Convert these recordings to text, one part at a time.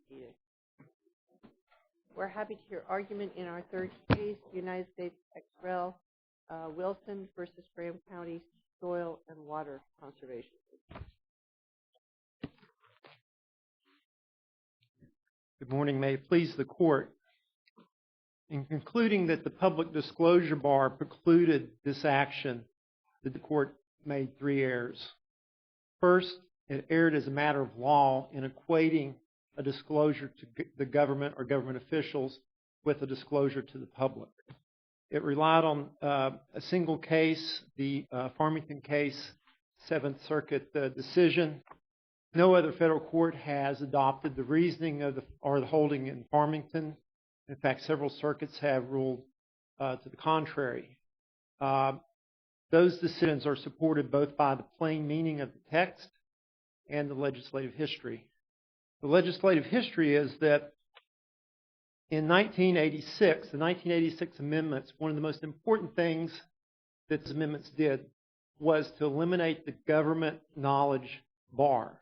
seated. We're happy to hear argument in our third case, United States ex rel. Wilson versus Graham County Soil and Water Conservation. Good morning. May it please the Court. In concluding that the public disclosure bar precluded this action, the Court made three errors. First, it erred as a matter of law in equating a disclosure to the government or government officials with a disclosure to the public. It relied on a single case, the Farmington case, Seventh Circuit decision. No other federal court has adopted the reasoning or the holding in Farmington. In fact, several circuits have ruled to the contrary. Those decisions are supported both by the plain meaning of the text and the legislative history. The legislative history is that in 1986, the 1986 amendments, one of the most important things that the amendments did was to eliminate the government knowledge bar.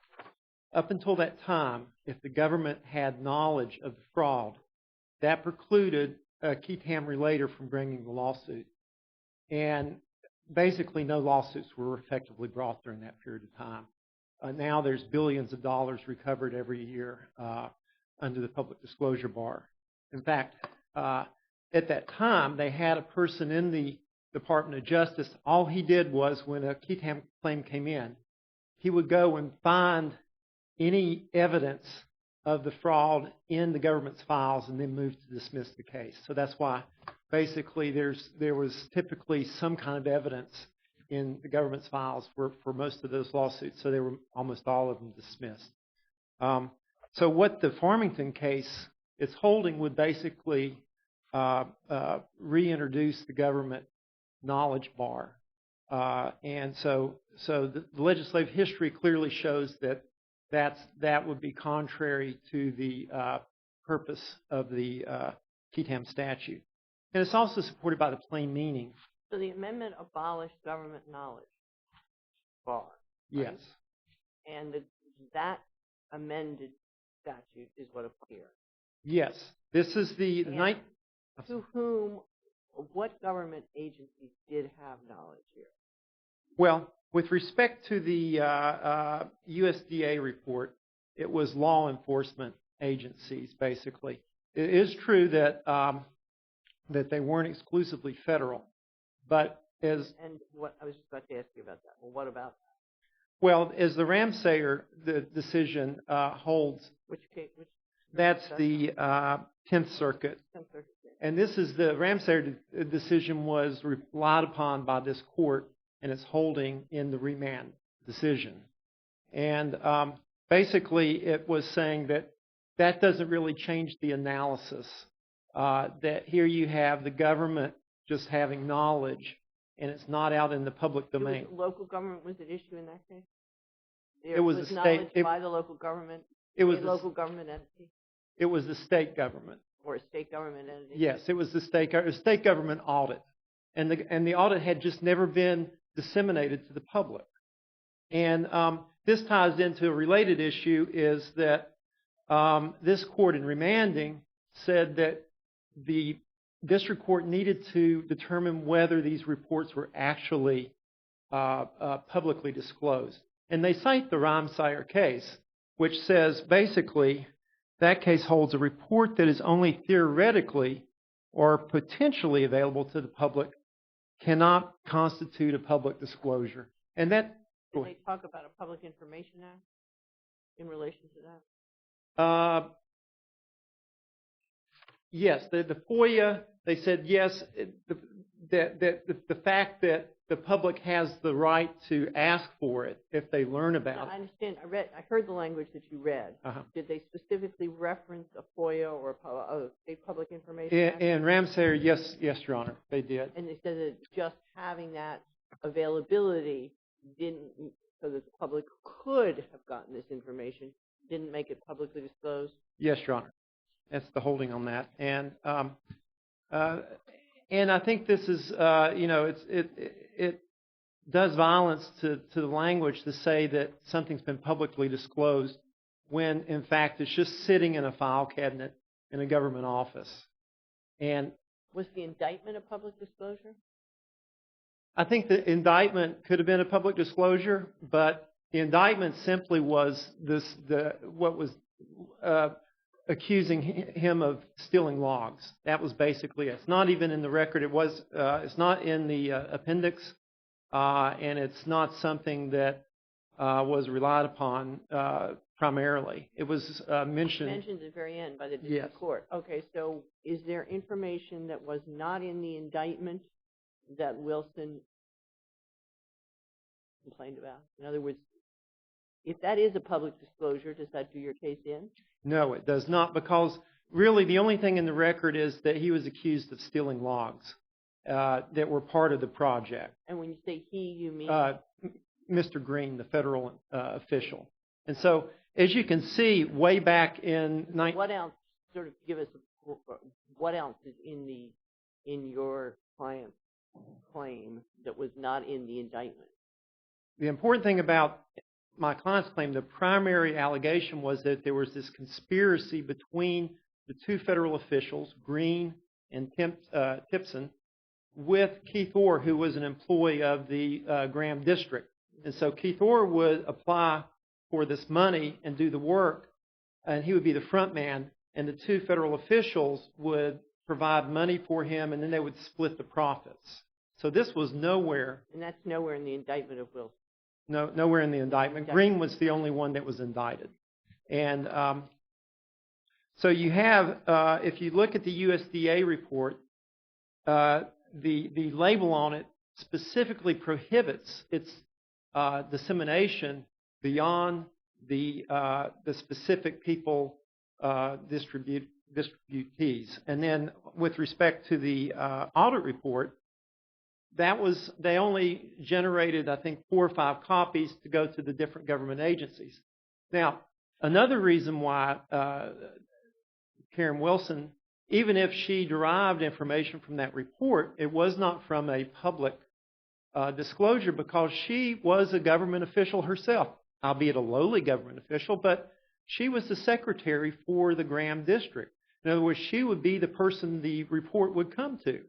Up until that time, if the government had knowledge of the fraud, that precluded a Keatham relator from bringing the lawsuit. And basically no lawsuits were effectively brought during that period of time. Now there's billions of dollars recovered every year under the public disclosure bar. In fact, at that time, they had a person in the Department of Justice. All he did was when a Keatham claim came in, he would go and find any evidence of the fraud in the government's files and then move to dismiss the case. So that's why basically there was typically some kind of evidence in the government's files for most of those lawsuits. So they were almost all of them dismissed. So what the Farmington case is holding would basically reintroduce the government knowledge bar. And so the legislative history clearly shows that would be contrary to the purpose of the Keatham statute. And it's also supported by the plain meaning. So the amendment abolished government knowledge bar. Right? Yes. And that amended statute is what applies here. Yes. This is the night. To whom, what government agencies did have knowledge here? Well, with respect to the USDA report, it was law enforcement agencies, basically. It is true that they weren't exclusively federal, but as... And what I was just about to ask you about that. Well, what about that? Well, as the Ramsayer decision holds... Which case? That's the 10th Circuit. 10th Circuit. And this is the Ramsayer decision was relied upon by this court and it's holding in the remand decision. And basically it was saying that doesn't really change the analysis. That here you have the government just having knowledge and it's not out in the public domain. Local government was at issue in that case? It was a state. By the local government? It was a local government entity? It was the state government. Or a state government entity? Yes, it was the state government audit. And the audit had just never been disseminated to the public. And this ties into a related issue is that this court in remanding said that the district court needed to determine whether these reports were actually publicly disclosed. And they cite the Ramsayer case, which says basically that case holds a report that is only theoretically or potentially available to the public cannot constitute a public disclosure. And that... Did they talk about a Public Information Act in relation to that? Yes, the FOIA, they said yes, the fact that the public has the right to ask for it if they learn about it. I understand. I heard the language that you read. Did they specifically reference a FOIA or a state public information act? In Ramsayer, yes, Your Honor, they did. And they said that just having that availability so that the public could have gotten this information, didn't make it publicly disclosed? Yes, Your Honor. That's the holding on that. And I think this is, it does violence to the language to say that something's been publicly disclosed when, in fact, it's just sitting in a file cabinet in a government office. And Was the indictment a public disclosure? I think the indictment could have been a public disclosure, but the indictment simply was what was accusing him of stealing logs. That was basically it. It's not even in the record. It's not in the appendix, and it's not something that was relied upon primarily. It was mentioned. Mentioned at the very end by the district court. Okay, so is there information that was not in the indictment that Wilson complained about? In other words, if that is a public disclosure, does that do your case in? No, it does not, because really the only thing in the record is that he was accused of stealing logs that were part of the project. And when you say he, you mean? Mr. Green, the federal official. And so, as you can see, way back in... What else, sort of give us, what else is in your client's claim that was not in the indictment? The important thing about my client's claim, the primary allegation was that there was this conspiracy between the two federal officials, Green and Tipson, with Keith Orr, who was an employee of the Graham District. And so Keith Orr would apply for this money and do the work, and he would be the front man, and the two federal officials would provide money for him, and then they would split the profits. So this was nowhere. And that's nowhere in the indictment of Wilson? No, nowhere in the indictment. Green was the only one that was indicted. And so you have, if you look at the USDA report, the label on it specifically prohibits its dissemination beyond the specific people distributees. And then with respect to the audit report, they only generated, I think, 4 or 5 copies to go to the different government agencies. Now, another reason why Karen Wilson, even if she derived information from that report, it was not from a public disclosure, because she was a government official herself, albeit a lowly government official, but she was the secretary for the Graham District. In other words, she would be the person the report would come to.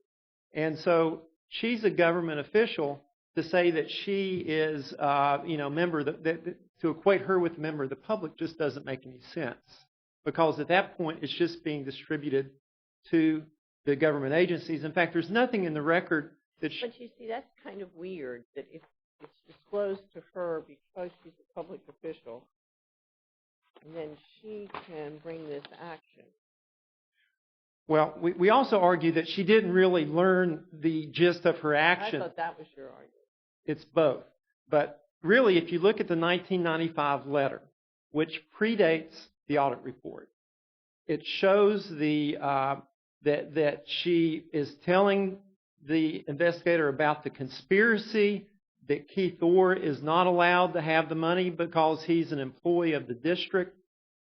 And so she's a government official. To say that she is, member of to equate her with a member of the public just doesn't make any sense, because at that point it's just being distributed to the government agencies. In fact, there's nothing in the record that. But you see, that's kind of weird that if it's disclosed to her because she's a public official, and then she can bring this action. Well, we also argue that she didn't really learn the gist of her action. I thought that was your argument. It's both. But really, if you look at the 1995 letter, which predates the audit report, it shows that she is telling the investigator about the conspiracy, that Keith Orr is not allowed to have the money because he's an employee of the district.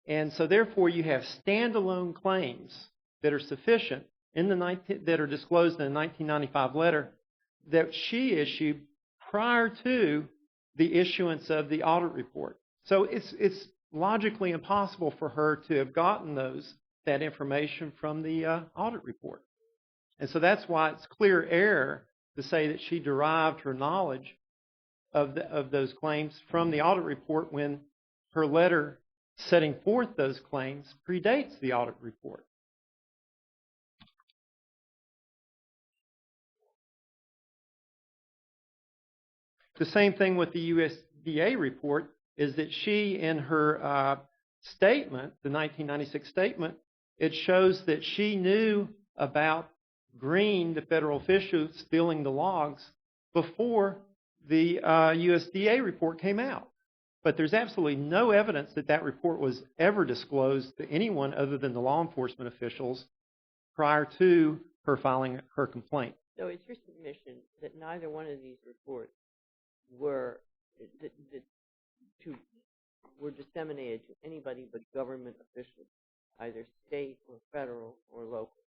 And so therefore you have standalone claims that are sufficient that are disclosed in the 1995 letter that she issued prior to the issuance of the audit report. So it's logically impossible for her to have gotten that information from the audit report. And so that's why it's clear error to say that she derived her knowledge of those claims from the audit report when her letter setting forth those claims predates the audit report. The same thing with the USDA report is that she, in her statement, the 1996 statement, it shows that she knew about Green, the federal official, stealing the logs before the USDA report came out. But there's absolutely no evidence that that report was ever disclosed to anyone other than the law enforcement officials prior to her filing her complaint. So it's your submission that neither one of these reports were disseminated to anybody but government officials, either state or federal or local?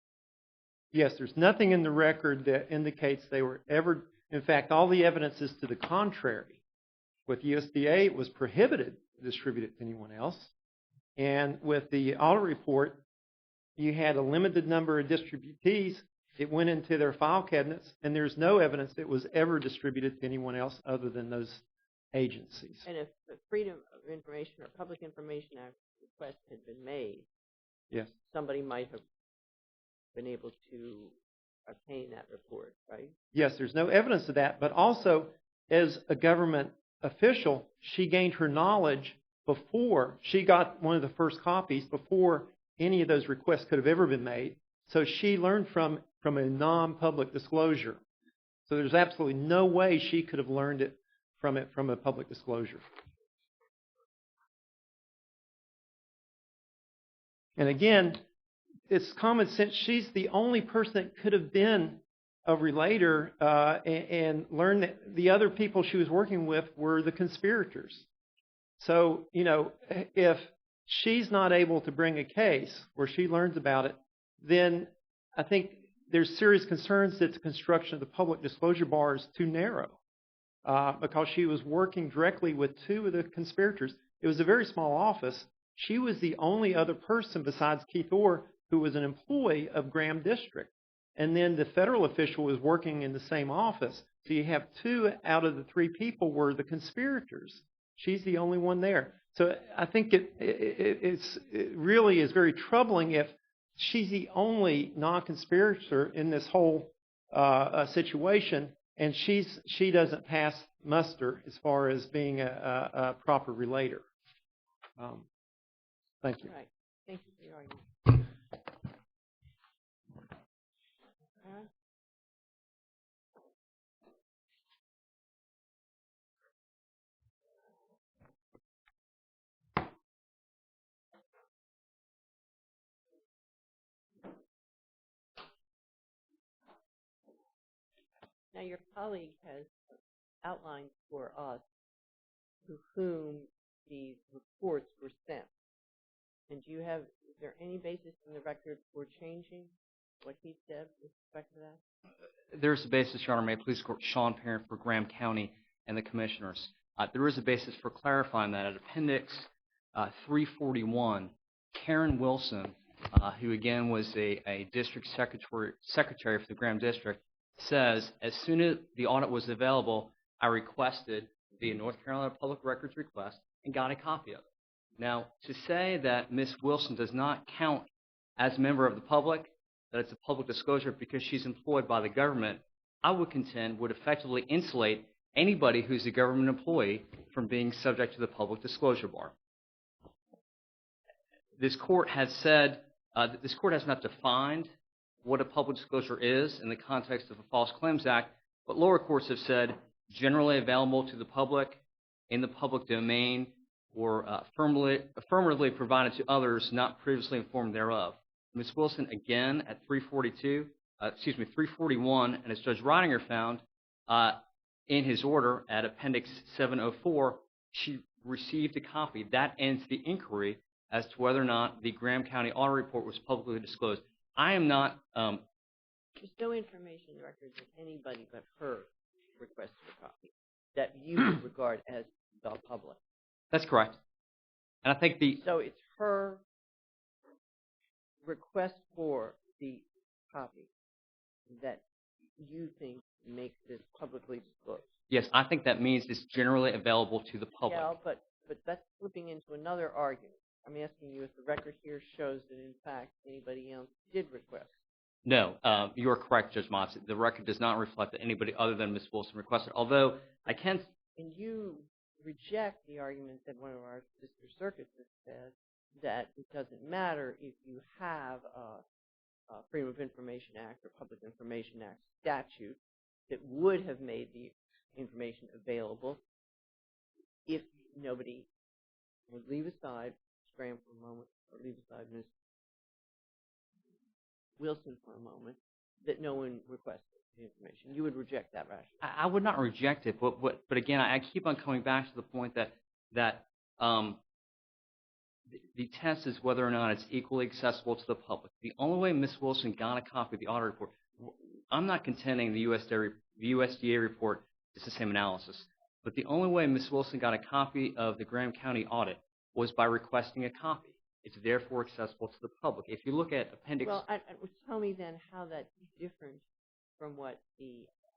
Yes, there's nothing in the record that indicates they were ever. In fact, all the evidence is to the contrary. With USDA, it was prohibited to distribute it to anyone else. And with the audit report, you had a limited number of distributees. It went into their file cabinets, and there's no evidence it was ever distributed to anyone else other than those agencies. And if the Freedom of Information or Public Information Act request had been made, Yes. somebody might have been able to obtain that report, right? Yes, there's no evidence of that, but also as a government official, she gained her knowledge before she got one of the first copies, before any of those requests could have ever been made. So she learned from a non-public disclosure. So there's absolutely no way she could have learned it from a public disclosure. And again, it's common sense. She's the only person that could have been a relator and learned that the other people she was working with were the conspirators. So, if she's not able to bring a case where she learns about it, then I think there's serious concerns that the construction of the public disclosure bar is too narrow because she was working directly with two of the conspirators. It was a very small office. She was the only other person besides Keith Orr who was an employee of Graham District. And then the federal official was working in the same office. So you have two out of the three people were the conspirators. She's the only one there. So I think it really is very troubling if she's the only non-conspirator in this whole situation, and she doesn't pass muster as far as being a proper relator. Thank you. Right. Thank you for your argument. Now, your colleague has outlined for us to whom these reports were sent. And is there any basis in the record for changing what he said with respect to that? There's a basis, Your Honor. May I please quote Sean Parent for Graham County and the commissioners. There is a basis for clarifying that. At Appendix 341, Karen Wilson, who again was a district secretary for the Graham District, says, as soon as the audit was available, I requested via North Carolina Public Records request and got a copy of it. Now, to say that Ms. Wilson does not count as a member of the public, that it's a public disclosure because she's employed by the government, I would contend would effectively insulate anybody who's a government employee from being subject to the public disclosure bar. This court has said, this court has not defined what a public disclosure is in the context of a False Claims Act, but lower courts have said generally available to the public, in the public domain, or affirmatively provided to others not previously informed thereof. Ms. Wilson, again, at 341, and as Judge Ridinger found in his order at Appendix 704, she received a copy. That ends the inquiry as to whether or not the Graham County audit report was publicly disclosed. I am not... There's no information in the record that anybody but her requested a copy that you would regard as the public. That's correct. And I think So it's her request for the copy that you think makes this publicly disclosed. Yes, I think that means it's generally available to the public. Yeah, but that's flipping into another argument. I'm asking you if the record here shows that, in fact, anybody else did request. No, you are correct, Judge Motz. The record does not reflect that anybody other than Ms. Wilson requested, although I can... And you reject the argument that one of our sister circuits has said that it doesn't matter if you have a Freedom of Information Act or Public Information Act statute that would have made the information available if nobody would leave aside Graham for a moment, or leave aside Ms. Wilson for a moment, that no one requested the information. You would reject that rationale. I would not reject it, but again, I keep on coming back to the point that the test is whether or not it's equally accessible to the public. The only way Ms. Wilson got a copy of the audit report, I'm not contending the USDA report is the same analysis, but the only way Ms. Wilson got a copy of the Graham County audit was by requesting a copy. It's therefore accessible to the public. If you look at appendix... Well, tell me then how that's different from what I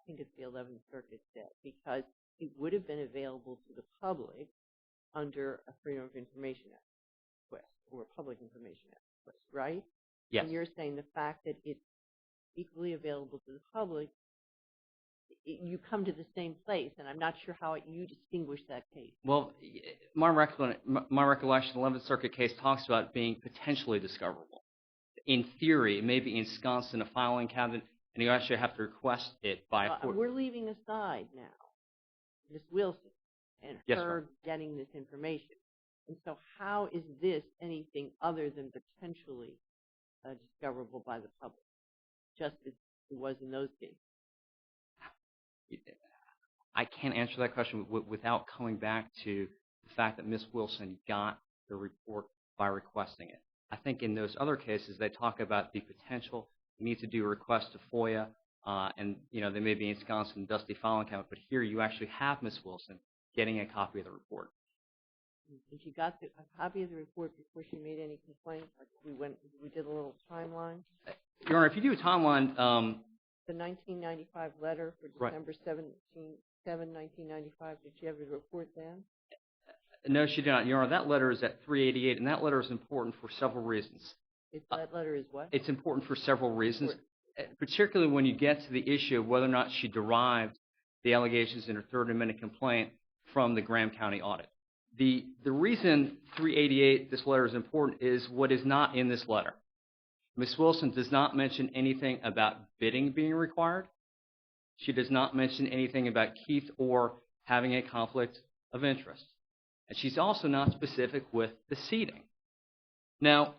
think it's the 11th Circuit said, because it would have been available to the public under a Freedom of Information Act request or a Public Information Act request, right? Yes. And you're saying the fact that it's equally available to the public, you come to the same place, and I'm not sure how you distinguish that case. Well, my recollection, the 11th Circuit case talks about being potentially discoverable. In theory, it may be ensconced in a filing cabinet, and you actually have to request it by a court. We're leaving aside now Ms. Wilson and Yes, her ma'am. getting this information. And so how is this anything other than potentially discoverable by the public, just as it was in those cases? I can't answer that question without coming back to the fact that Ms. Wilson got the report by requesting it. I think in those other cases, they talk about the potential. You need to do a request to FOIA, and they may be ensconced in a dusty filing cabinet. But here, you actually have Ms. Wilson getting a copy of the report. And she got a copy of the report before she made any complaints? Like we did a little timeline? Your Honor, if you do a timeline, The 1995 letter for Right. December 1995, did she have the report then? no, she did not. Your Honor, that letter is at 388, and that letter is important for several reasons. That letter is what? It's important for several reasons, particularly when you get to the issue of whether or not she derived the allegations in her third amendment complaint from the Graham County audit. The reason 388, this letter is important, is what is not in this letter. Ms. Wilson does not mention anything about bidding being required. She does not mention anything about Keith Orr having a conflict of interest. And she's also not specific with the seating. Now,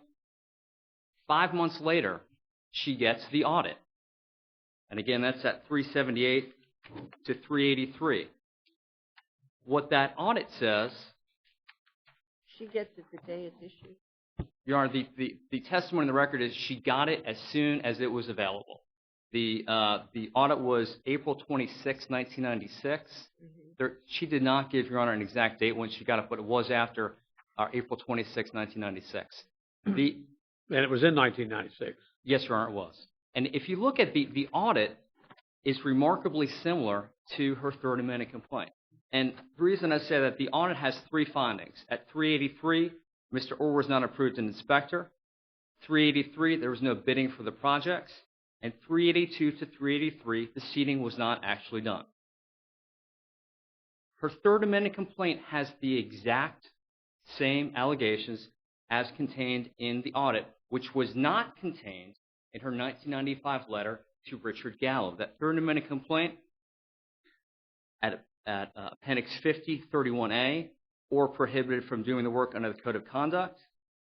5 months later, she gets the audit. And again, that's at 378 to 383. What that audit says... She gets it the day it's issued? Your Honor, the testimony in the record is she got it as soon as it was available. The audit was April 26, 1996. She did not give, Your Honor, an exact date when she got it, but it was after April 26, 1996. And it was in 1996. Yes, Your Honor, it was. And if you look at the audit, is remarkably similar to her third amendment complaint. And the reason I say that, the audit has 3 findings. At 383, Mr. Orr was not approved an inspector. 383, there was no bidding for the projects. And 382 to 383, the seating was not actually done. Her third amendment complaint has the exact same allegations as contained in the audit, which was not contained in her 1995 letter to Richard Gallo. That third amendment complaint at Appendix 5031A, or prohibited from doing the work under the Code of Conduct.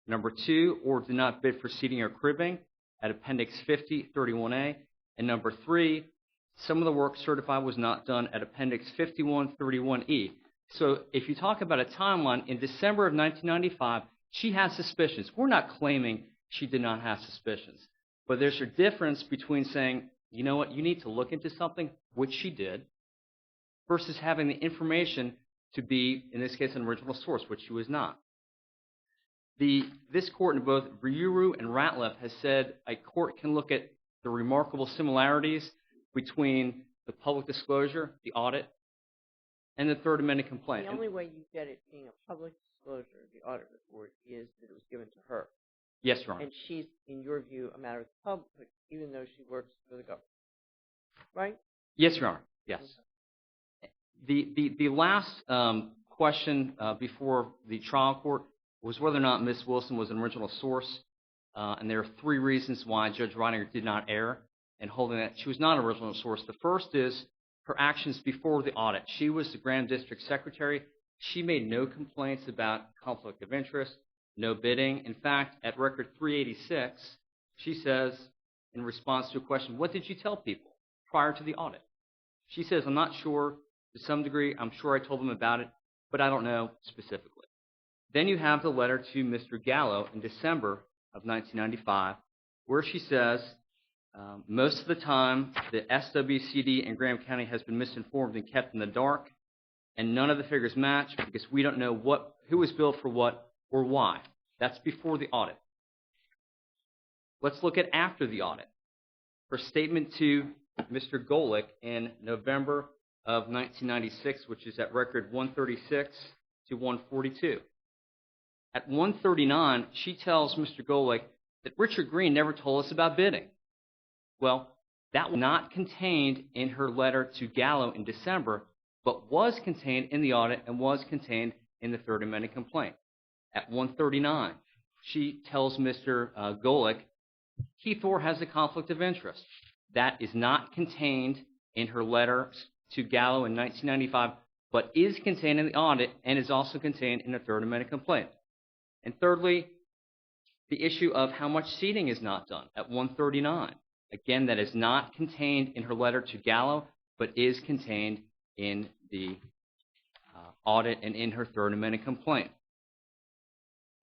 Number 2, or did not bid for seating or cribbing at Appendix 5031A. And number 3, some of the work certified was not done at Appendix 5131E. So if you talk about a timeline, in December of 1995, she has suspicions. We're not claiming she did not have suspicions. But there's a difference between saying, you know what, you need to look into something, which she did, versus having the information to be, in this case, an original source, which she was not. This court in both Briuru and Ratliff has said a court can look at the remarkable similarities between the public disclosure, the audit, and the third amendment complaint. The only way you get it being a public disclosure of the audit report is that it was given to her. Yes, Your Honor. And she's, in your view, a matter of the public, even though she works for the government. Right? Yes, Your Honor. Yes. The last question before the trial court was whether or not Ms. Wilson was an original source. And there are 3 reasons why Judge Reininger did not err in holding that she was not an original source. The first is her actions before the audit. She was the Graham District Secretary. She made no complaints about conflict of interest, no bidding. In fact, at record 386, she says, in response to a question, what did you tell people prior to the audit? She says, I'm not sure. To some degree, I'm sure I told them about it, but I don't know specifically. Then you have the letter to Mr. Gallo in December of 1995, where she says, most of the time, the SWCD in Graham County has been misinformed and kept in the dark, and none of the figures match because we don't know who was billed for what or why. That's before the audit. Let's look at after the audit. Her statement to Mr. Golick in November of 1996, which is at record 136 to 142. At 139, she tells Mr. Golick that Richard Green never told us about bidding. Well, that was not contained in her letter to Gallo in December, but was contained in the audit and was contained in the third amended complaint. At 139, she tells Mr. Golick, Keith Orr has a conflict of interest. That is not contained in her letter to Gallo in 1995, but is contained in the audit and is also contained in the third amended complaint. And thirdly, the issue of how much seeding is not done at 139. Again, that is not contained in her letter to Gallo, but is contained in the audit and in her third amended complaint.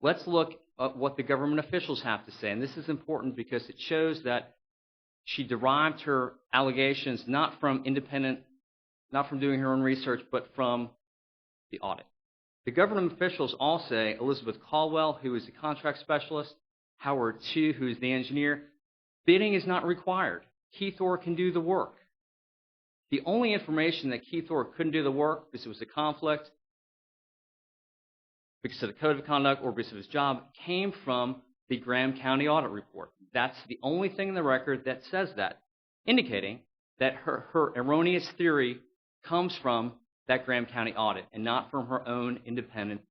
Let's look at what the government officials have to say. And this is important because it shows that she derived her allegations not from doing her own research, but from the audit. The government officials all say Elizabeth Caldwell, who is the contract specialist, Howard Chu, who is the engineer, bidding is not required. Keith Orr can do the work. The only information that Keith Orr couldn't do the work because it was a conflict, because of the code of conduct, or because of his job, came from the Graham County audit report. That's the only thing in the record that says that, indicating that her erroneous theory comes from that Graham County audit and not from her own independent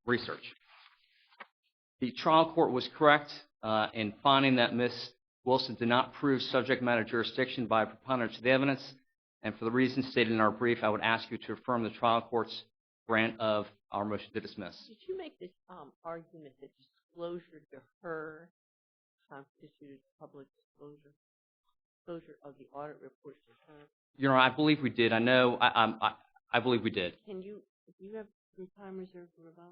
research. The trial court was correct in finding that Ms. Wilson did not prove subject matter jurisdiction by a preponderance of the evidence, and for the reasons stated in our brief, I would ask you to affirm the trial court's grant of our motion to dismiss. Did you make this argument that disclosure to her constituted public disclosure of the audit report to her? Your Honor, I believe we did. I know. I believe we did. Do you have some time reserved for rebuttal?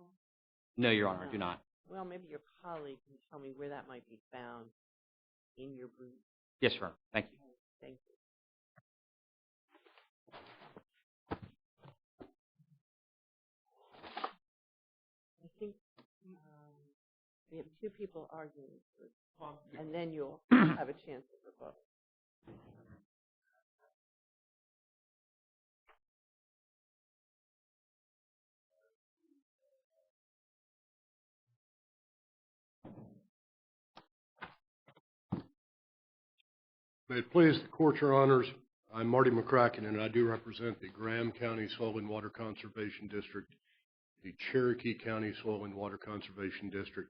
No, Your Honor, I do not. Well, maybe your colleague can tell me where that might be found in your brief. Yes, Your Honor. Thank you. Thank you. I think we have two people arguing, and then you'll have a chance to rebuttal. May it please the court, Your Honors, I'm Marty McCracken, and I do represent the Graham County Soil and Water Conservation District, the Cherokee County Soil and Water Conservation District,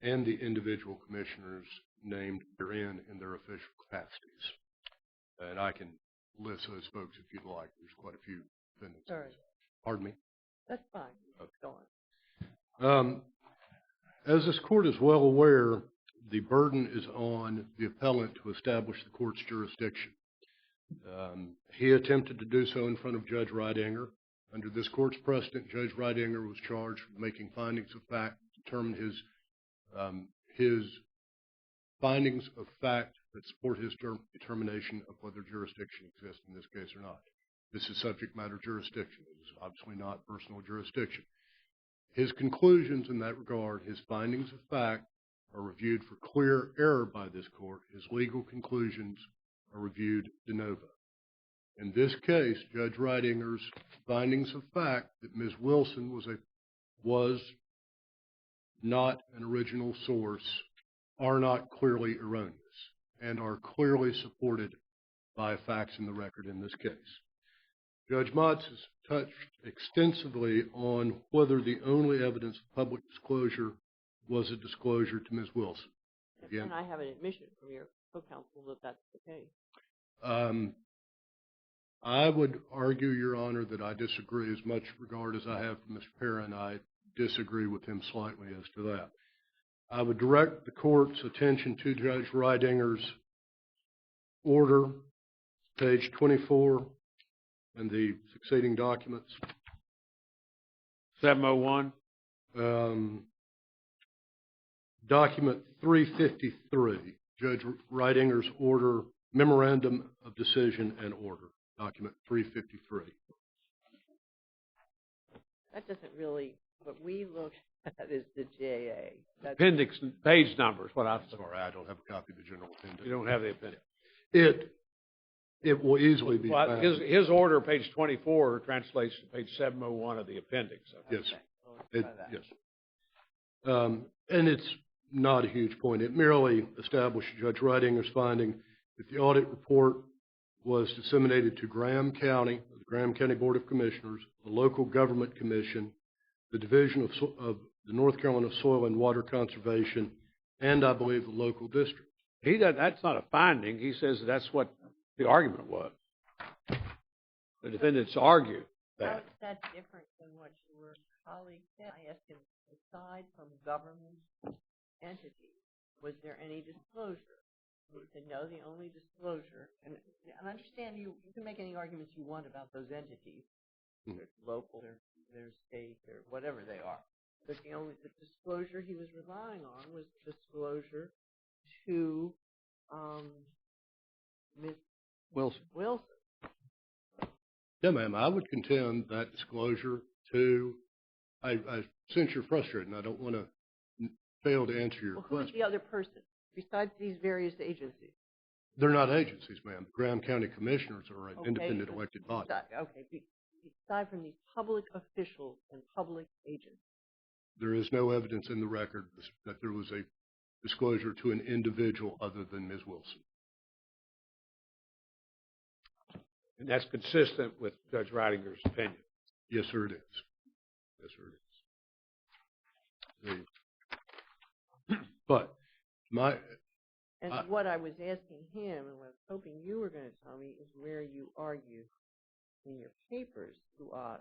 and the individual commissioners named therein in their official capacities. And I can list those folks if you'd like. There's quite a few defendants. Sorry. Pardon me? That's fine. Okay. Go on. As this court is well aware, the burden is on the appellant to establish the court's jurisdiction. He attempted to do so in front of Judge Ridinger. Under this court's precedent, Judge Ridinger was charged with making findings of fact, determined his findings of fact that support his determination of whether jurisdiction exists in this case or not. This is subject matter jurisdiction. It is obviously not personal jurisdiction. His conclusions in that regard, his findings of fact, are reviewed for clear error by this court. His legal conclusions are reviewed de novo. In this case, Judge Ridinger's findings of fact that Ms. Wilson was not an original source are not clearly erroneous and are clearly supported by facts in the record in this case. Judge Motz has touched extensively on whether the only evidence of public disclosure was a disclosure to Ms. Wilson. Again, and I have an admission from your co-counsel that that's the case. I would argue, Your Honor, that I disagree. As much regard as I have for Mr. Perrin, I disagree with him slightly as to that. I would direct the court's attention to Judge Ridinger's order, page 24, and the succeeding documents. 701. Document 353, Judge Ridinger's order, memorandum of decision and order, document 353. that doesn't really, what we look at is the JA. That's, Appendix page numbers, what I, Sorry, I don't have a copy of the general appendix. you don't have the appendix. It will easily be Well, found. his order, page 24, translates to page 701 of the appendix. Yes, okay, so let's try that. yes. And it's not a huge point. It merely established Judge Reidinger's finding that the audit report was disseminated to Graham County, the Graham County Board of Commissioners, the local government commission, the Division of the North Carolina Soil and Water Conservation, and I believe the local district. That's not a finding. He says that's what the argument was. The defendants argue How that. is that different than what your colleague said? I asked him, aside from government entities, was there any disclosure? He said, no, the only disclosure, and I understand you can make any arguments you want about those entities. They're local, they're state, they're whatever they are. But the disclosure he was relying on was disclosure to Ms. Wilson. No, ma'am, I would contend that disclosure to, I sense you're frustrated, and I don't want to fail to answer your Well, who's question. the other person besides these various agencies? They're not agencies, ma'am. The Graham County Commissioners are an Okay, independent but elected body. Okay, aside from these public officials and public agents. There is no evidence in the record that there was a disclosure to an individual other than Ms. Wilson. And that's consistent with Judge Reidinger's opinion. Yes, sir, it is. Yes, sir, it is. But And what I was asking him, and what I was hoping you were going to tell me, is where you argue in your papers to us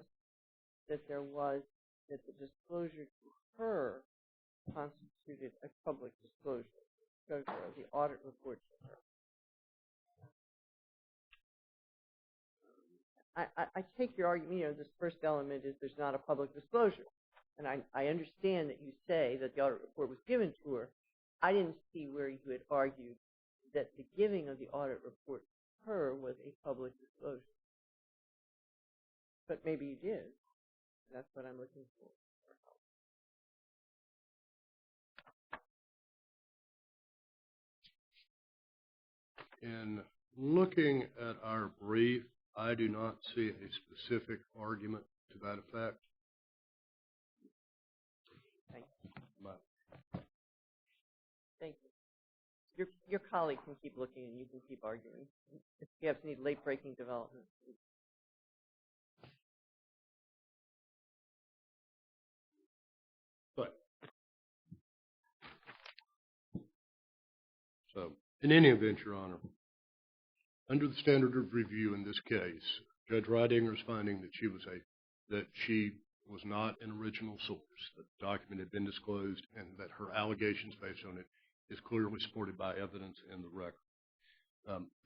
that that the disclosure to her constituted a public disclosure of the audit report to her. I take your argument, this first element is there's not a public disclosure. And I understand that you say that the audit report was given to her. I didn't see where you had argued that the giving of the audit report to her was a public disclosure. But maybe you did. That's what I'm looking for. in looking at our brief, I do not see a specific argument to that effect. Thank you. But Thank you. Your colleague can keep looking and you can keep arguing. If you have any late-breaking developments. So, in any event, Your Honor, under the standard of review in this case, Judge Reidinger's finding that she was not an original source, that the document had been disclosed, and that her allegations based on it is clearly supported by evidence in the record.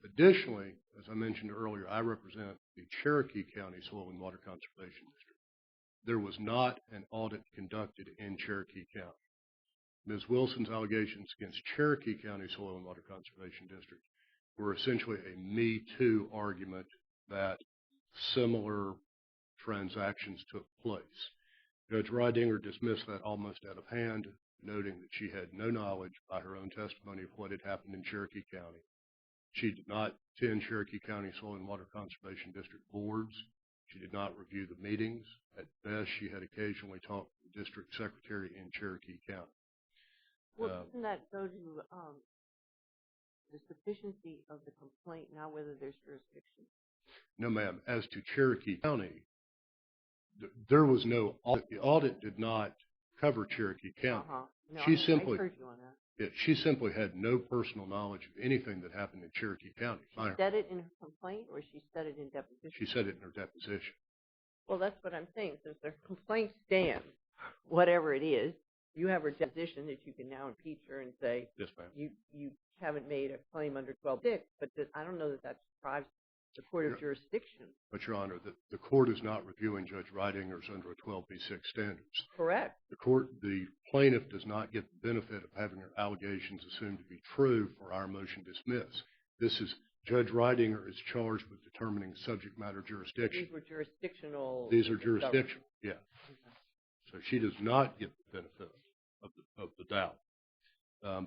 Additionally, as I mentioned earlier, I represent the Cherokee County Soil and Water Conservation District. There was not an audit conducted in Cherokee County. Ms. Wilson's allegations against Cherokee County Soil and Water Conservation District were essentially a Me Too argument that similar transactions took place. Judge Reidinger dismissed that almost out of hand, noting that she had no knowledge by her own testimony of what had happened in Cherokee County. She did not attend Cherokee County Soil and Water Conservation District boards. She did not review the meetings. At best, she had occasionally talked to the district secretary in Cherokee County. Well, doesn't that go to the sufficiency of the complaint, not whether there's jurisdiction? No, ma'am. As to Cherokee County, there was no audit. The audit did not cover Cherokee County. No, She I simply- heard you on that. She simply had no personal knowledge of anything that happened in Cherokee County. She said it in her complaint, or she said it in deposition? She said it in her deposition. Well, that's what I'm saying. Since the complaint stands, whatever it is, you have her deposition that you can now impeach her and say Yes, ma'am. you haven't made a claim under 12-6, but I don't know that deprives the court of jurisdiction. But, Your Honor, the court is not reviewing Judge Reidinger's under a 12b6 standards. Correct. The plaintiff does not get the benefit of having her allegations assumed to be true for our motion to dismiss. Judge Reidinger is charged with determining subject matter jurisdiction. These were jurisdictional. These are jurisdictional, yeah. Okay. So she does not get the benefit of the doubt.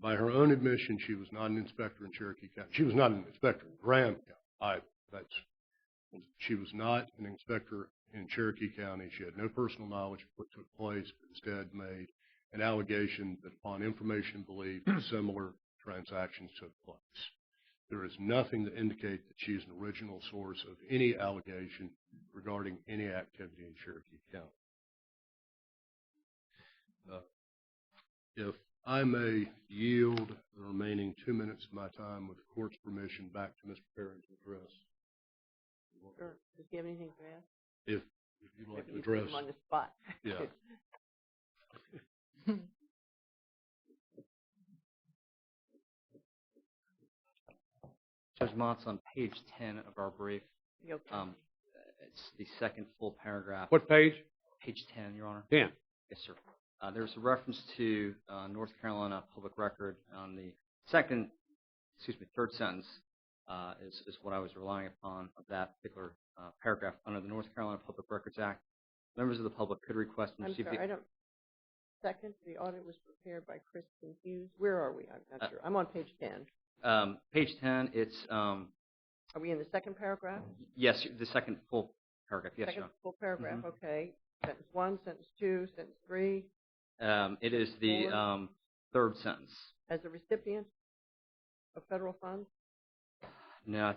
By her own admission, she was not an inspector in Cherokee County. She was not an inspector in Graham County. She was not an inspector in Cherokee County. She had no personal knowledge of what took place, but instead made an allegation that upon information believed similar transactions took place. There is nothing to indicate that she is an original source of any allegation regarding any activity in Cherokee County. If I may yield the remaining 2 minutes of my time with the court's permission back to Mr. Perrin to address. Sure. Does he have anything to add? If you'd like to Maybe you put address. him on the spot. Yeah. Judge Motz, on page 10 of our brief, You okay? it's the second full paragraph. What page? Page 10, Your Honor. 10. Yes, sir. There's a reference to North Carolina public record on the third sentence is what I was relying upon of that particular paragraph. Under the North Carolina Public Records Act, members of the public could request and I'm receive sorry, I don't. Second, the audit was prepared by Kristen Hughes. Where are we? I'm not sure. I'm on page 10. Page 10, it's, Are we in the second paragraph? yes, the second full paragraph. Yes, Your Second Honor. full paragraph, Mhm. okay. Sentence 1, sentence 2, sentence 3. It is the third sentence. As a recipient of federal funds? No,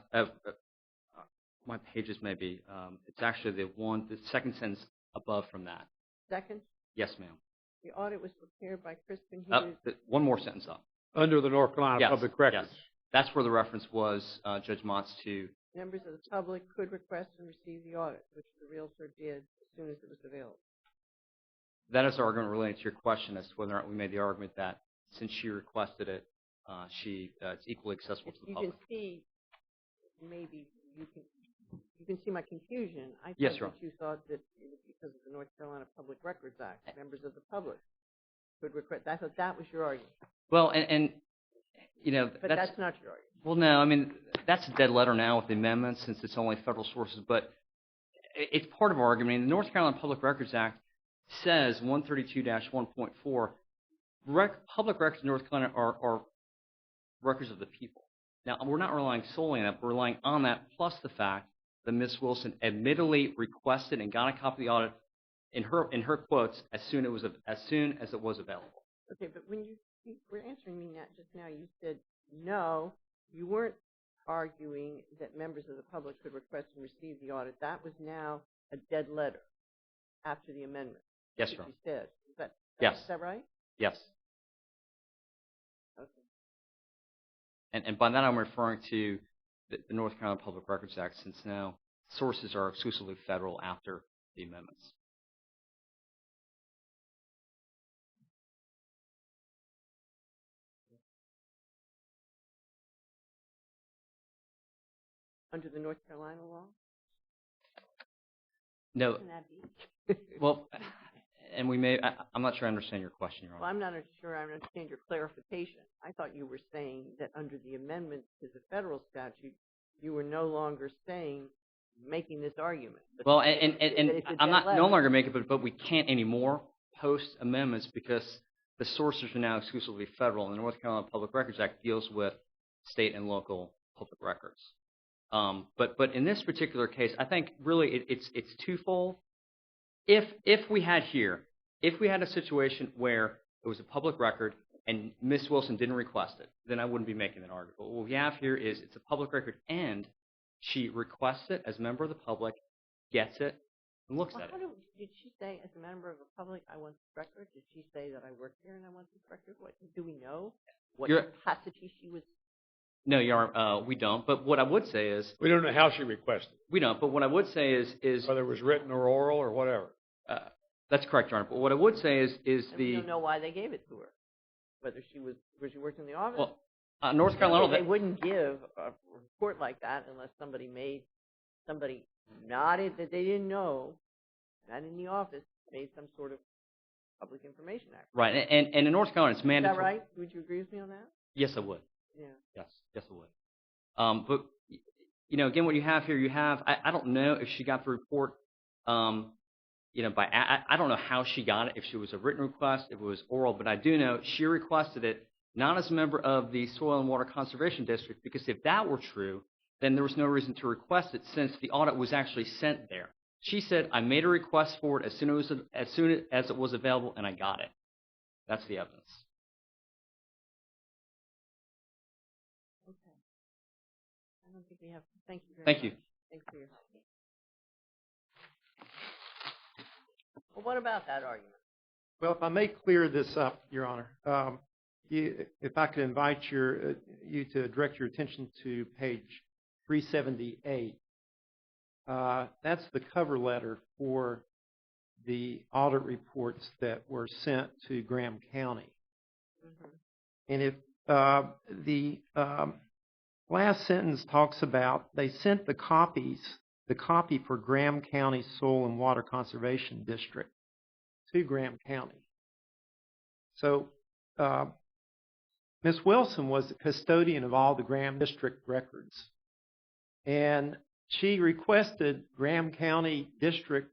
my pages may be. It's actually the second sentence above from that. Second, Yes, ma'am. the audit was prepared by Kristen Hughes. One more sentence up. Under the North Carolina Yes, Public Records. yes. That's where the reference was, Judge Motz, to. Members of the public could request and receive the audit, which the realtor did as soon as it was available. That is the argument relating to your question as to whether or not we made the argument that since she requested it, it's equally accessible to the You public. can see, maybe you can see my confusion. I Yes, thought Your that you thought that it was because of the North Carolina Public Records Act, members of the public could request. I thought that was your argument, Well, and you know, but that's not your argument. well, no, I mean, that's a dead letter now with the amendment since it's only federal sources, but it's part of our argument. The North Carolina Public Records Act says 132-1.4, public records in North Carolina are records of the people. Now, we're not relying solely on that, we're relying on that, plus the fact that Ms. Wilson admittedly requested and got a copy of the audit in her quotes as soon as it was available. Okay, but when you were answering me just now, you said no, you weren't arguing that members of the public could request and receive the audit. That was now a dead letter after the amendment. Yes, That's Your what Honor. you said. Yes. Is that right? Yes. Okay. And by that I'm referring to the North Carolina Public Records Act, since now sources are exclusively federal after the amendments. Under the North Carolina law? No, Can that be? well, and I'm not sure I understand your question, Your Honor. Well, I'm not sure I understand your clarification. I thought you were saying that under the amendment to the federal statute, you were no longer making this argument. Well, that and it's a I'm dead not letter. no longer making it, but we can't anymore post amendments because the sources are now exclusively federal, and the North Carolina Public Records Act deals with state and local public records. But in this particular case, I think really it's twofold. If we had a situation where it was a public record and Ms. Wilson didn't request it, then I wouldn't be making that argument. But what we have here is it's a public record and she requests it as a member of the public, gets it, and looks Well, at it. did she say, as a member of the public, I want this record? Did she say that I work here and I want this record? What do we know? What capacity she was? No, we don't. But what I would say is We don't know how she requested, we don't. But what I would say is whether it was written or oral or whatever. that's correct, Your Honor. But what I would say is And we don't know why they gave it to her. Whether she worked in the office. well, North Carolina. They wouldn't give a report like that unless somebody not that they didn't know, not in the office, made some sort of public information act. Right, and in North Carolina, it's Is mandatory. that right? Would you agree with me on that? Yes, I would. Yeah. Yes, I would. But again, what you have here, I don't know if she got the report, I don't know how she got it, if it was a written request, if it was oral, but I do know she requested it not as a member of the Soil and Water Conservation District, because if that were true, then there was no reason to request it since the audit was actually sent there. She said, I made a request for it as soon as it was available, and I got it. That's the evidence. Okay. I don't think we have. Thank you very Thank much. you. Thanks for your time. Well, what about that argument? Well, if I may clear this up, Your Honor, if I could invite you to direct your attention to page 378. That's the cover letter for the audit reports that were sent to Graham County. Mm-hmm. And if the last sentence talks about they sent the copy for Graham County Soil and Water Conservation District to Graham County. So Ms. Wilson was the custodian of all the Graham District records. And she requested Graham County District,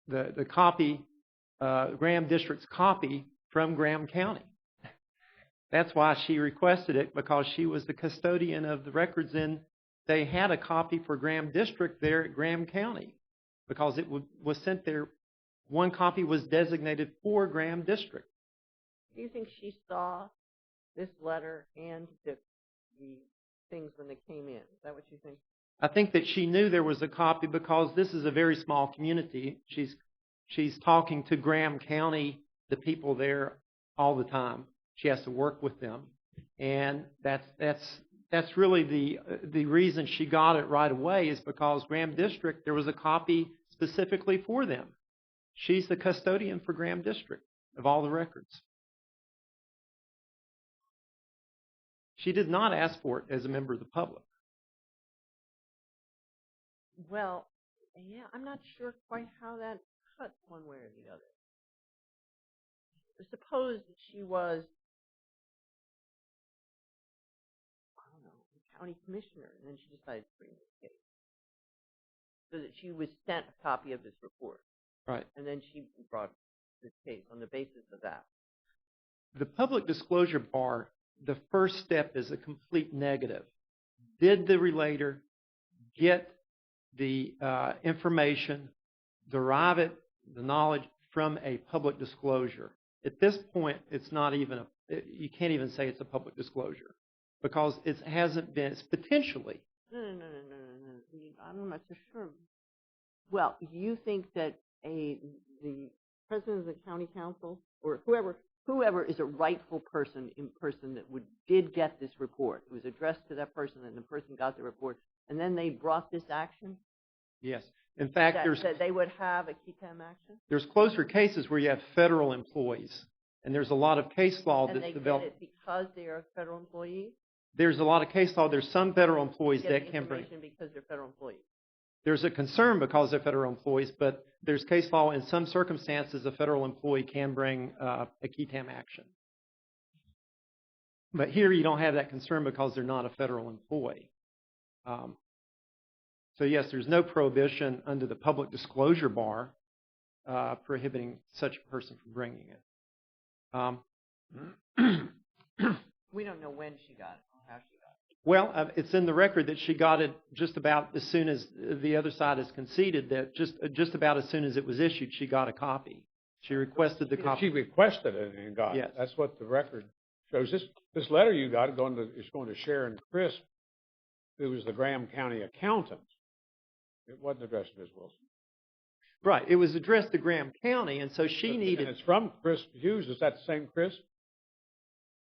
the copy, Graham District's copy from Graham County. That's why she requested it, because she was the custodian of the records, and they had a copy for Graham District there at Graham County, because it was sent there. One copy was designated for Graham District. Do you think she saw this letter and the things when they came in? Is that what you think? I think that she knew there was a copy because this is a very small community. She's talking to Graham County, the people there, all the time. She has to work with them, and that's really the reason she got it right away, is because Graham District, there was a copy specifically for them. She's the custodian for Graham District of all the records. She did not ask for it as a member of the public. Well, yeah, I'm not sure quite how that cuts one way or the other. Suppose that she was, I don't know, a county commissioner, and then she decided to bring this case. So that she was sent a copy of this report. Right. And then she brought this case on the basis of that. The public disclosure bar, the first step is a complete negative. Did the relator get the information, derive it, the knowledge from a public disclosure? At this point, it's not even you can't even say it's a public disclosure, because it hasn't been. It's potentially. No. I'm not so sure. Well, you think that the president of the county council, or whoever is a rightful person that did get this report, it was addressed to that person, and the person got the report, and then they brought this action? Yes. In fact, that they would have a KETAM action? There's closer cases where you have federal employees, and there's a lot of case law And that's they developed. get it because they are federal employees? There's a lot of case law. There's some federal employees Get that the can bring. information because they're federal employees. There's a concern because they're federal employees, but there's case law in some circumstances a federal employee can bring a KETAM action. But here you don't have that concern because they're not a federal employee. So yes, there's no prohibition under the public disclosure bar prohibiting such a person from bringing it. We don't know when she got it or how she got it. Well, it's in the record that she got it just about as soon as the other side has conceded that just about as soon as it was issued, she got a copy. She requested the copy. She requested it and got Yes. it. That's what the record shows. This letter you got is going to Sharon Crisp, who was the Graham County accountant. It wasn't addressed to Ms. Wilson. Right. It was addressed to Graham County, and so she needed. And it's from Crisp Hughes. Is that the same Crisp?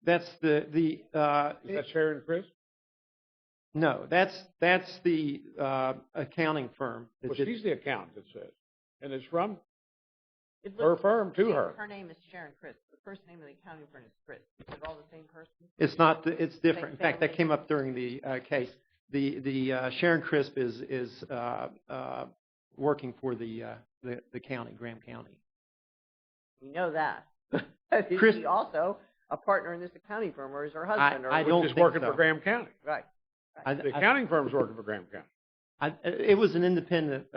That's the. Is that Sharon Crisp? No, that's the accounting firm. Well, she's the accountant, it says. And it's from It her looks- firm to her. Her name is Sharon Crisp. The first name of the accounting firm is Crisp. Is it all the same person? It's not. It's different. In Same fact, that family. came up during the case. The Sharon Crisp is working for the county, Graham County. We know that. Is Crisp- she also a partner in this accounting firm, or is her husband? I don't Which is think working so. for Graham County. Right. I- The accounting firm's working for Graham County. it was an independent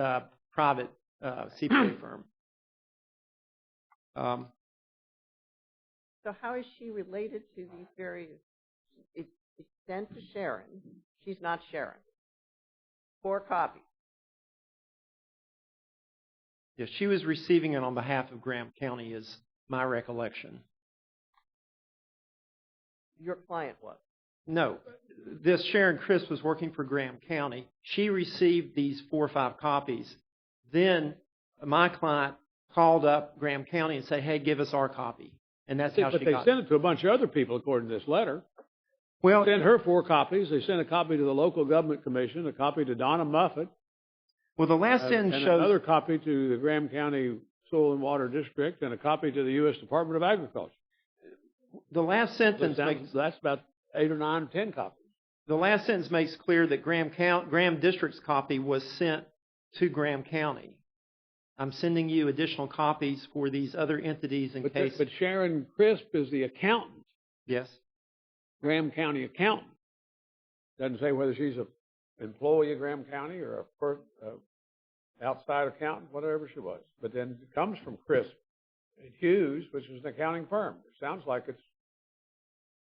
private CPA firm. So how is she related to these various? It's sent to Sharon. She's not Sharon. 4 copies. Yeah, she was receiving it on behalf of Graham County, is my recollection. Your client was. No, this Sharon Crisp was working for Graham County. She received these 4 or 5 copies. Then my client called up Graham County and said, "Hey, give us our copy," and that's how But she they got sent it. it to a bunch of other people, according to this letter. Well, Sent her 4 copies. They sent a copy to the local government commission, a copy to Donna Muffet, the last sentence and shows another copy to the Graham County Soil and Water District, and a copy to the U.S. Department of Agriculture. the last sentence makes That's about 8 or 9 or 10 copies. the last sentence makes clear that Graham District's copy was sent to Graham County. I'm sending you additional copies for these other entities in case. But Sharon Crisp is the accountant, Yes. Graham County accountant. Doesn't say whether she's an employee of Graham County or a outside accountant, whatever she was. But then it comes from Crisp and Hughes, which is an accounting firm. It sounds like it's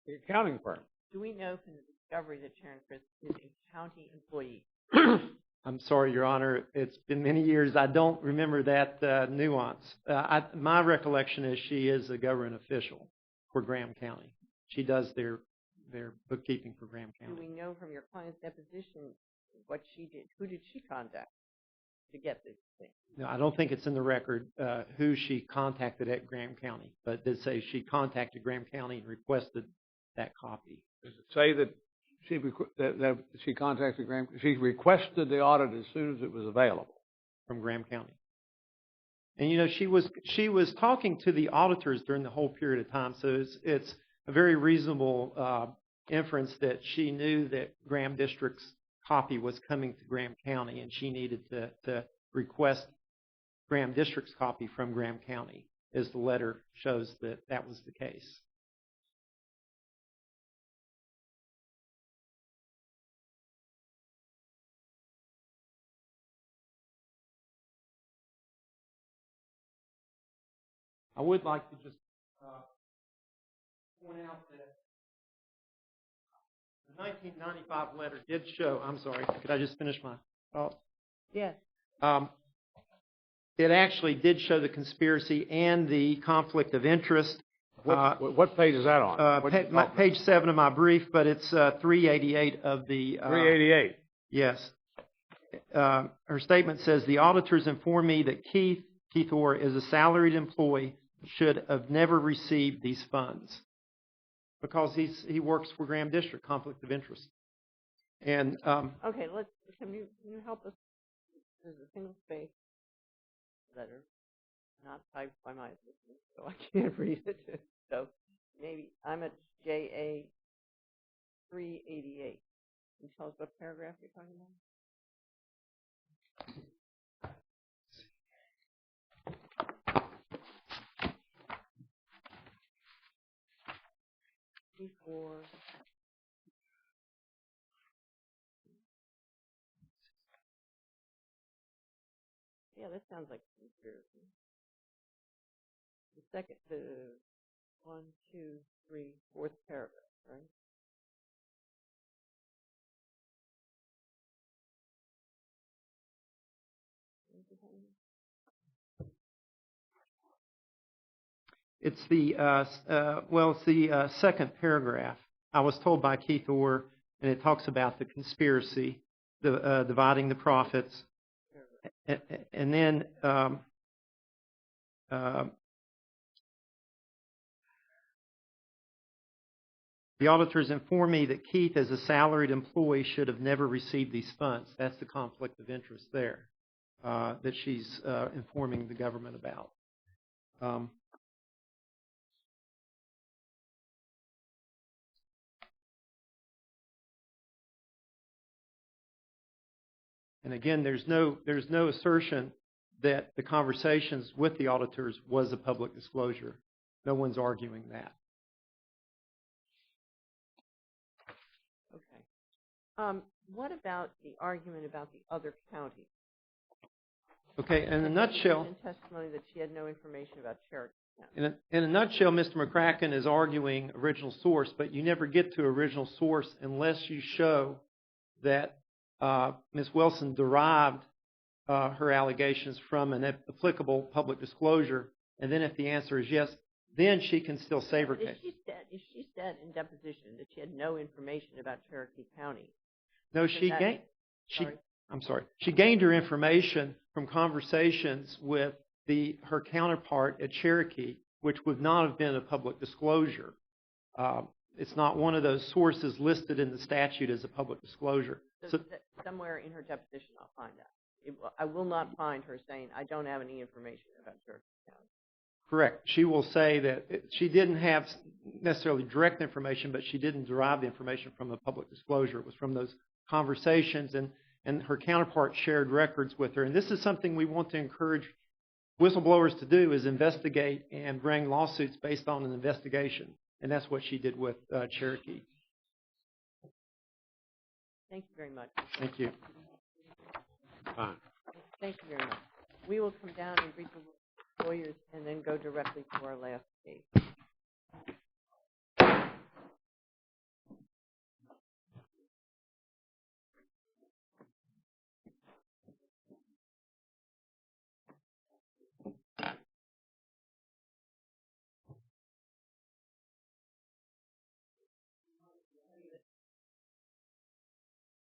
the accounting firm. Do we know from the discovery that Sharon Crisp is a county employee? I'm sorry, Your Honor. It's been many years. I don't remember that nuance. My recollection is she is a government official for Graham County. She does their bookkeeping for Graham Do County. we know from your client's deposition what she did? Who did she contact to get this thing? No, I don't think it's in the record who she contacted at Graham County, but it did say she contacted Graham County and requested that copy. Does it say that she contacted Graham? She requested the audit as soon as it was available. From Graham County. And, she was talking to the auditors during the whole period of time, so it's a very reasonable inference that she knew that Graham District's copy was coming to Graham County, and she needed to request Graham District's copy from Graham County, as the letter shows that was the case. I would like to just point out that the 1995 letter did show, I'm sorry, could I just finish my thought? Yes. It actually did show the conspiracy and the conflict of interest. What page is that on? Page 7 of my brief, but it's 388 of the... 388. Yes. Her statement says, the auditors inform me that Keith Orr is a salaried employee, should have never received these funds because he works for Graham District, conflict of interest. And Okay, can you help us? There's a single space letter, not typed by my assistant, so I can't read it. So maybe I'm at JA 388. Can you tell us what paragraph you're talking about? Before. Yeah, that sounds like a conspiracy. The 1, 2, 3, 4th paragraph, right? it's the second paragraph. I was told by Keith Orr, and it talks about the conspiracy, dividing the profits, and then the auditors inform me that Keith, as a salaried employee, should have never received these funds. That's the conflict of interest there that she's informing the government about. And again, there's no assertion that the conversations with the auditors was a public disclosure. No one's arguing that. Okay. What about the argument about the other counties? Okay, in a nutshell, In testimony that she had no information about Cherokee County. in a nutshell, Mr. McCracken is arguing original source, but you never get to original source unless you show that Ms. Wilson derived her allegations from an applicable public disclosure, and then if the answer is yes, then she can still save her case. If she said in deposition that she had no information about Cherokee County. No, Sorry. she gained her information from conversations with her counterpart at Cherokee, which would not have been a public disclosure. It's not one of those sources listed in the statute as a public disclosure. So, Somewhere in her deposition, I'll find out. I will not find her saying, I don't have any information about Cherokee County. correct. She will say that she didn't have necessarily direct information, but she didn't derive the information from a public disclosure. It was from those conversations, and her counterpart shared records with her. And this is something we want to encourage whistleblowers to do, is investigate and bring lawsuits based on an investigation. And that's what she did with Cherokee. Thank you very much. Thank you. Fine. Thank you very much. We will come down and greet the lawyers and then go directly to our last case.